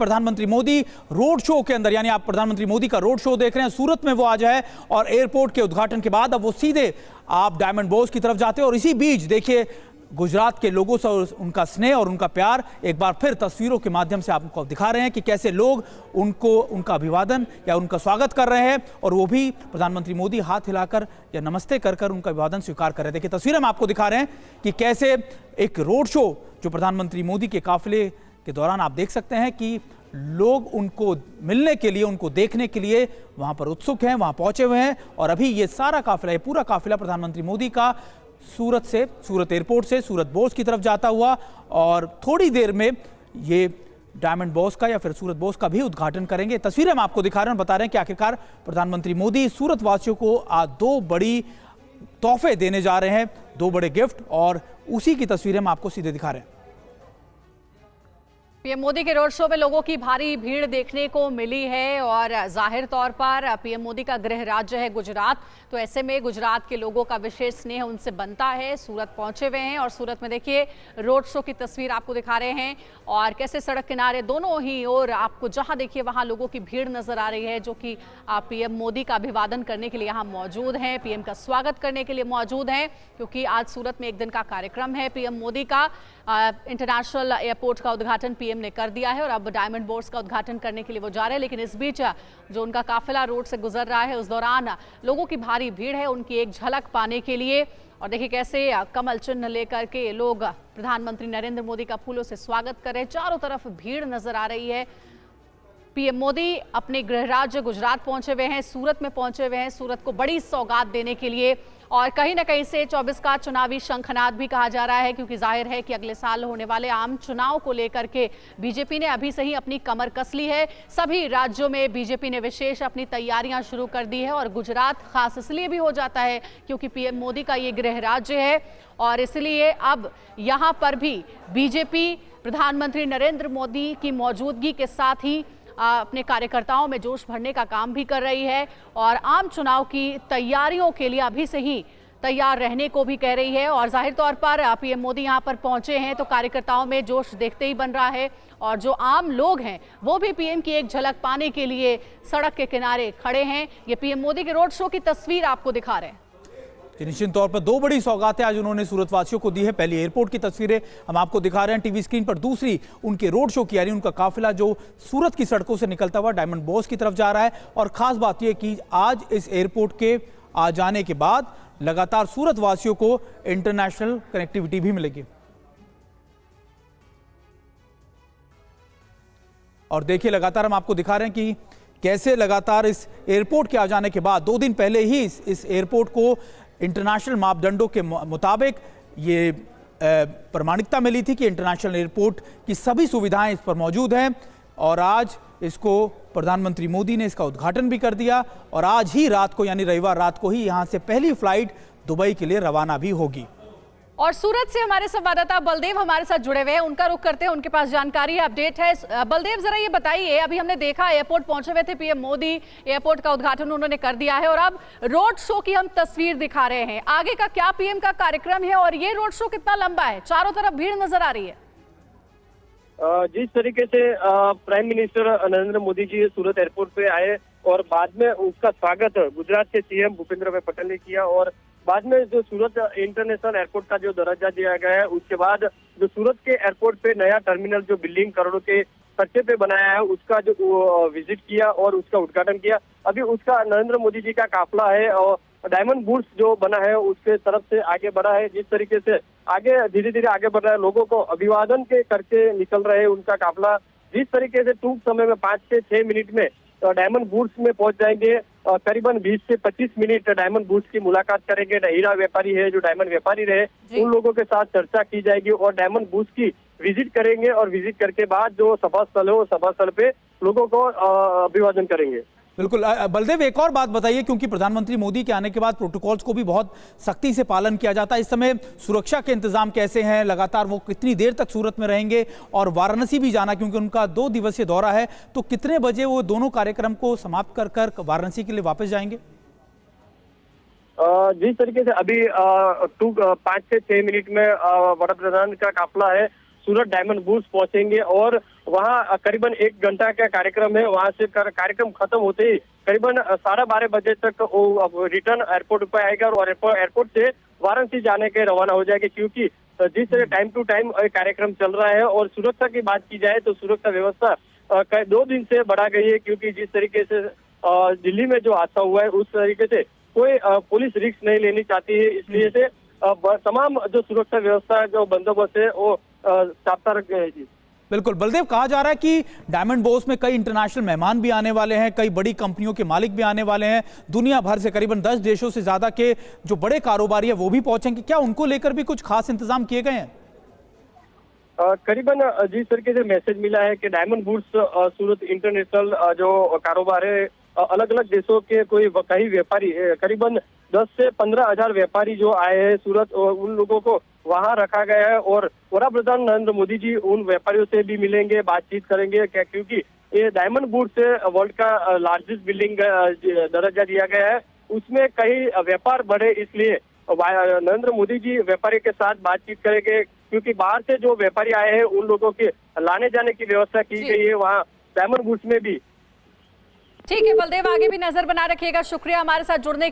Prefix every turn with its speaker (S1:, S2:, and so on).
S1: प्रधानमंत्री Modi road show के अंदर, यानी आप प्रधानमंत्री मोदी का रोड शो देख रहे हैं, सूरत में वो आज है और एयरपोर्ट के उद्घाटन के बाद अब वो सीधे आप डायमंड बोर्स की तरफ जाते हैं। और इसी बीच देखिए गुजरात के लोगों से उनका स्नेह और उनका प्यार एक बार फिर तस्वीरों के माध्यम से आपको दिखा रहे हैं कि कैसे लोग उनका अभिवादन या उनका स्वागत कर रहे हैं, और वो भी प्रधानमंत्री मोदी हाथ हिलाकर या नमस्ते कर कर उनका अभिवादन स्वीकार कर रहे हैं। देखिए तस्वीरें हम आपको दिखा रहे हैं कि कैसे एक रोड शो जो प्रधानमंत्री मोदी के काफिले के दौरान आप देख सकते हैं कि लोग उनको मिलने के लिए, उनको देखने के लिए वहां पर उत्सुक हैं, वहां पहुंचे हुए हैं। और अभी ये सारा काफिला, ये पूरा काफिला प्रधानमंत्री मोदी का सूरत एयरपोर्ट से सूरत बोर्स की तरफ जाता हुआ, और थोड़ी देर में ये डायमंड बोर्स का या फिर सूरत बोर्स का भी उद्घाटन करेंगे। तस्वीरें हम आपको दिखा रहे हैं और बता रहे हैं कि आखिरकार प्रधानमंत्री मोदी सूरत वासियों को आज 2 बड़ी तोहफे देने जा रहे हैं, 2 बड़े गिफ्ट, और उसी की तस्वीरें हम आपको सीधे दिखा रहे हैं।
S2: पीएम मोदी के रोड शो में लोगों की भारी भीड़ देखने को मिली है और जाहिर तौर पर पीएम मोदी का गृह राज्य है गुजरात, तो ऐसे में गुजरात के लोगों का विशेष स्नेह उनसे बनता है। सूरत पहुंचे हुए हैं और सूरत में देखिए रोड शो की तस्वीर आपको दिखा रहे हैं और कैसे सड़क किनारे दोनों ही ओर आपको जहां देखिए वहां लोगों की भीड़ नजर आ रही है, जो कि पीएम मोदी का अभिवादन करने के लिए यहाँ मौजूद हैं, पीएम का स्वागत करने के लिए मौजूद हैं, क्योंकि आज सूरत में एक दिन का कार्यक्रम है पीएम मोदी का। इंटरनेशनल एयरपोर्ट का उद्घाटन पीएम ने कर दिया है और अब डायमंड बोर्स का उद्घाटन करने के लिए वो जा रहे हैं। लेकिन इस बीच जो उनका काफिला रोड से गुजर रहा है उस दौरान लोगों की भारी भीड़ है उनकी एक झलक पाने के लिए। और देखिए कैसे कमल चिन्ह लेकर के लोग प्रधानमंत्री नरेंद्र मोदी का फूलों से स्वागत कर रहे हैं, चारों तरफ भीड़ नजर आ रही है। पीएम मोदी अपने गृह राज्य गुजरात पहुंचे हुए हैं, सूरत में पहुंचे हुए हैं, सूरत को बड़ी सौगात देने के लिए। और कहीं ना कहीं से 24 का चुनावी शंखनाद भी कहा जा रहा है, क्योंकि जाहिर है कि अगले साल होने वाले आम चुनाव को लेकर के बीजेपी ने अभी से ही अपनी कमर कस ली है। सभी राज्यों में बीजेपी ने विशेष अपनी तैयारियां शुरू कर दी है और गुजरात खास इसलिए भी हो जाता है क्योंकि पीएम मोदी का ये गृह राज्य है और इसलिए अब यहाँ पर भी बीजेपी प्रधानमंत्री नरेंद्र मोदी की मौजूदगी के साथ ही अपने कार्यकर्ताओं में जोश भरने का काम भी कर रही है और आम चुनाव की तैयारियों के लिए अभी से ही तैयार रहने को भी कह रही है। और जाहिर तौर पर पीएम मोदी यहां पर पहुंचे हैं तो कार्यकर्ताओं में जोश देखते ही बन रहा है और जो आम लोग हैं वो भी पीएम की एक झलक पाने के लिए सड़क के किनारे खड़े हैं। ये पीएम मोदी के रोड शो की तस्वीर आपको दिखा रहे हैं।
S1: निश्चित तौर पर 2 बड़ी सौगातें आज उन्होंने सूरतवासियों को दी है। पहली एयरपोर्ट की तस्वीरें हम आपको दिखा रहे हैं टीवी स्क्रीन पर, दूसरी उनके रोड शो की, यानी उनका काफिला जो सूरत की सड़कों से निकलता हुआ डायमंड बोर्स की तरफ जा रहा है। और खास बात यह कि आज इस एयरपोर्ट के आ जाने के बाद लगातार सूरत वासियों को इंटरनेशनल कनेक्टिविटी भी मिलेगी। और देखिए लगातार हम आपको दिखा रहे हैं कि कैसे लगातार इस एयरपोर्ट के आ जाने के बाद 2 दिन पहले ही इस एयरपोर्ट को इंटरनेशनल मापदंडों के मुताबिक ये प्रमाणिकता मिली थी कि इंटरनेशनल एयरपोर्ट की सभी सुविधाएं इस पर मौजूद हैं। और आज इसको प्रधानमंत्री मोदी ने इसका उद्घाटन भी कर दिया और आज ही रात को, यानी रविवार रात को ही यहां से पहली फ्लाइट दुबई के लिए रवाना भी होगी।
S2: और सूरत से हमारे संवाददाता बलदेव हमारे साथ जुड़े हुए हैं, उनका रुख करते हैं, उनके पास जानकारी है, अपडेट है। बलदेव जरा ये बताइए, अभी हमने देखा एयरपोर्ट पहुंचे हुए थे पीएम मोदी, एयरपोर्ट का उद्घाटन उन्होंने कर दिया है और अब रोड शो की हम तस्वीर दिखा रहे हैं। आगे का क्या पीएम का कार्यक्रम है और ये रोड शो कितना लंबा है? चारों तरफ भीड़ नजर आ रही है।
S3: जिस तरीके से प्राइम मिनिस्टर नरेंद्र मोदी जी सूरत एयरपोर्ट पे आए और बाद में उसका स्वागत गुजरात के सीएम भूपेंद्र भाई पटेल ने किया और बाद में जो सूरत इंटरनेशनल एयरपोर्ट का जो दर्जा दिया गया है, उसके बाद जो सूरत के एयरपोर्ट पे नया टर्मिनल जो बिल्डिंग करोड़ों के खर्चे पे बनाया है उसका जो विजिट किया और उसका उद्घाटन किया। अभी उसका नरेंद्र मोदी जी का काफिला है और डायमंड बोर्स जो बना है उसके तरफ से आगे बढ़ा है। जिस तरीके से आगे धीरे धीरे आगे बढ़ रहा है, लोगों को अभिवादन के करके निकल रहे हैं उनका काफिला। जिस तरीके से टूंक समय में 5 से 6 मिनट में डायमंड बोर्स में पहुंच जाएंगे। करीबन 20 से 25 मिनट डायमंड बोर्स की मुलाकात करेंगे। हीरा व्यापारी है, जो डायमंड व्यापारी रहे, उन लोगों के साथ चर्चा की जाएगी और डायमंड बोर्स की विजिट करेंगे और विजिट करके बाद जो सभा स्थल है वो सभा स्थल पे लोगों को अभिवादन करेंगे।
S1: बिल्कुल बलदेव, एक और बात बताइए, क्योंकि प्रधानमंत्री मोदी के आने के बाद प्रोटोकॉल्स को भी बहुत सख्ती से पालन किया जाता है। इस समय सुरक्षा के इंतजाम कैसे हैं? लगातार वो कितनी देर तक सूरत में रहेंगे और वाराणसी भी जाना, क्योंकि उनका 2 दिवसीय दौरा है, तो कितने बजे वो दोनों कार्यक्रम को समाप्त कर कर वाराणसी के लिए वापस जाएंगे?
S3: जिस तरीके से अभी 5 से 6 मिनट में वड़ा प्रधान का काफिला है सूरत डायमंड बुर्स पहुंचेंगे और वहां करीबन 1 घंटा का कार्यक्रम है। वहां से कार्यक्रम खत्म होते ही करीबन 12:30 बजे तक वो रिटर्न एयरपोर्ट पर आएगा और एयरपोर्ट से वाराणसी जाने के रवाना हो जाएगा, क्योंकि जिस तरह टाइम टू टाइम कार्यक्रम चल रहा है। और सुरक्षा की बात की जाए तो सुरक्षा व्यवस्था 2 दिन से बढ़ा गई है, क्योंकि जिस तरीके से दिल्ली में जो हादसा हुआ है उस तरीके से कोई पुलिस रिस्क नहीं लेनी चाहती है, इसलिए से तमाम जो सुरक्षा व्यवस्था जो बंदोबस्त है वो चापता रख गए हैं जी।
S1: बिल्कुल बलदेव, कहा जा रहा है कि डायमंड बोर्स में कई इंटरनेशनल मेहमान भी आने वाले हैं, कई बड़ी कंपनियों के मालिक भी आने वाले हैं, दुनिया भर से करीबन 10 देशों से ज्यादा के जो बड़े कारोबारी है वो भी पहुंचेंगे। क्या उनको लेकर भी कुछ खास इंतजाम किए गए हैं?
S3: करीबन जिस तरीके से मैसेज मिला है कि डायमंड बुर्स सूरत इंटरनेशनल जो कारोबार है, अलग अलग देशों के कई व्यापारी करीबन 10 से 15 हजार व्यापारी जो आए हैं सूरत, और उन लोगों को वहां रखा गया है। और वडाप्रधान नरेंद्र मोदी जी उन व्यापारियों से भी मिलेंगे, बातचीत करेंगे, क्योंकि ये डायमंड बुर्स से वर्ल्ड का लार्जेस्ट बिल्डिंग दर्जा दिया गया है, उसमें कई व्यापार बढ़े, इसलिए नरेंद्र मोदी जी व्यापारी के साथ बातचीत करेंगे, क्योंकि बाहर से जो व्यापारी आए हैं उन लोगों के लाने जाने की व्यवस्था की गई है वहाँ डायमंड बुर्स में भी।
S2: ठीक है बलदेव, आगे भी नजर बना रखिएगा। शुक्रिया हमारे साथ जुड़ने के लिए।